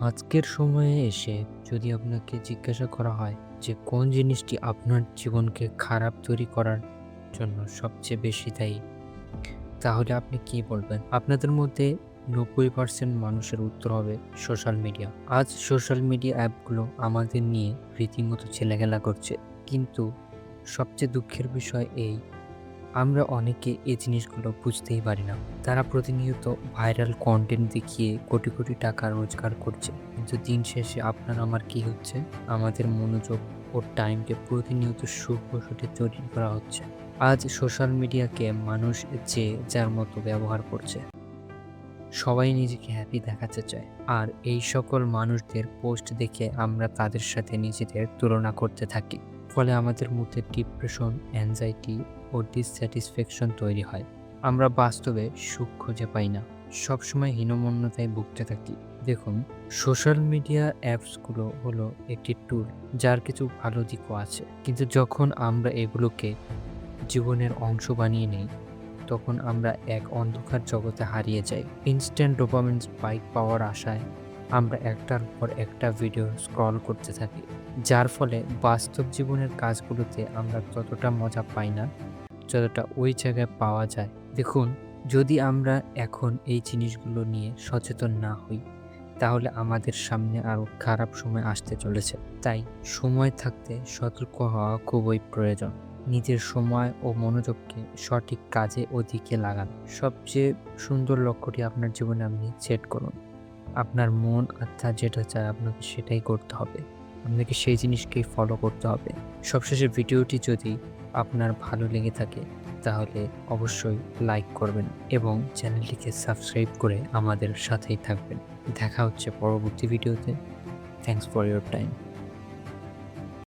আজকের সময়ে এসে যদি আপনাকে জিজ্ঞাসা করা হয় যে কোন জিনিসটি আপনার জীবনকে খারাপ তৈরি করার জন্য সবচেয়ে বেশি দায়ী, তাহলে আপনি কি বলবেন? আপনাদের মধ্যে ৯০% মানুষের উত্তর হবে সোশ্যাল মিডিয়া। আজ সোশ্যাল মিডিয়া অ্যাপগুলো আমাদের নিয়ে রীতিমতো ছেলেখেলা করছে। কিন্তু সবচেয়ে দুঃখের বিষয় এই, আমরা অনেকে এই জিনিসগুলো বুঝতেই পারি না। তারা প্রতিনিয়ত ভাইরাল কনটেন্ট দেখিয়ে কোটি, কোটি টাকা রোজগার করছে। কিন্তু দিন শেষে আপনার আমার কি হচ্ছে? আমাদের মনোযোগ ও টাইমকে প্রতিনিয়ত সুখবশটে তৈরি করা হচ্ছে। আজ সোশ্যাল মিডিয়াকে মানুষ যে যার মতো ব্যবহার করছে। সবাই নিজেকে হ্যাপি দেখাতে চায়। আর এই সকল মানুষদের পোস্ট দেখে আমরা তাদের সাথে নিজেদের তুলনা করতে থাকি। ফলে আমাদের মধ্যে ডিপ্রেশন, অ্যাংজাইটি ও ডিসস্যাটিসফ্যাকশন তৈরি হয়। আমরা বাস্তবে সুখ খুঁজে পাই না। সবসময় হীনমন্যতায় ভুগতে থাকি। দেখুন, সোশ্যাল মিডিয়া অ্যাপসগুলো হলো একটি টুল, যার কিছু ভালো দিকও আছে। কিন্তু যখন আমরা এগুলোকে জীবনের অংশ বানিয়ে নেই, তখন আমরা এক অন্ধকার জগতে হারিয়ে যাই। ইনস্ট্যান্ট ডোপামিন স্পাইক পাওয়ার আশায় আমরা একটার পর একটা ভিডিও স্ক্রল করতে থাকি, যার ফলে বাস্তব জীবনের কাজগুলোতে আমরা ততটা মজা পাই না যতটা ওই জায়গায় পাওয়া যায়। দেখুন, যদি আমরা এখন এই জিনিসগুলো নিয়ে সচেতন না হই, তাহলে আমাদের সামনে আরো খারাপ সময় আসতে চলেছে। তাই সময় থাকতে সতর্ক হওয়া খুবই প্রয়োজন। নিজের সময় ও মনোযোগকে সঠিক কাজে ও দিকে লাগান। সবচেয়ে সুন্দর লক্ষ্যটি আপনার জীবনে আপনি সেট করুন। আপনার মন আত্মা যেটা চায় আপনাকে সেটাই করতে হবে। আপনাকে সেই জিনিসকেই ফলো করতে হবে। সবশেষে ভিডিওটি যদি আপনার ভালো লেগে থাকে, তাহলে অবশ্যই লাইক করবেন এবং চ্যানেলটিকে সাবস্ক্রাইব করে আমাদের সাথেই থাকবেন। দেখা হচ্ছে পরবর্তী ভিডিওতে। Thanks for your time.